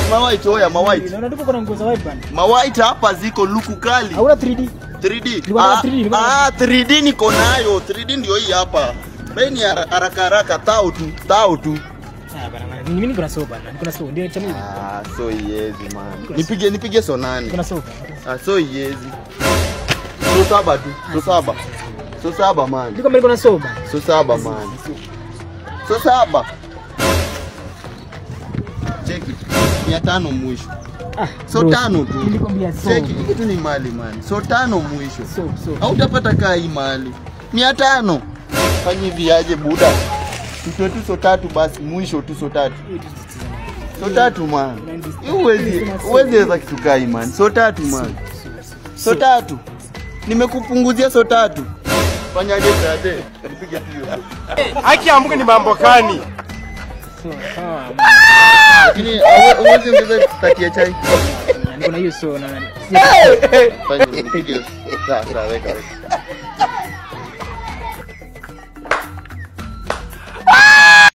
Mawhite oya mawhite. Naona tuko kuna nguo za white band. Mawhite hapa ziko luku kali. Hauna 3D? 3D. 3D niko nayo. 3D ndio hii hapa. Beni haraka tao tu. Bana. Mimi niko na soba bana. Niko na soba. Ndio cha mimi. So yezi man. Nipige so nani? Niko na soba. So yezi. So saba man. Niko mbele na soba. So saba man. So saba. Cheki. 500 mwisho. So bro, 5 tu. Nilikwambia so. Cheki kitu ni mali man. So 5 mwisho. So. Hautapata hii mali. 500. Fanya hivi aje buda. Tutoe tu so 3 basi mwisho tu so 3. So 3 man. Uwezi weza kitu hii man. So 3 man. So 3. Nimekupunguzia so 3. Fanyaje brother? Nipige hiyo. Haki ya Mungu ni mambo gani? Lakini uwezi ongeza takia chai. Niko na hiyo so na. Fanya nipige. Sawa weka.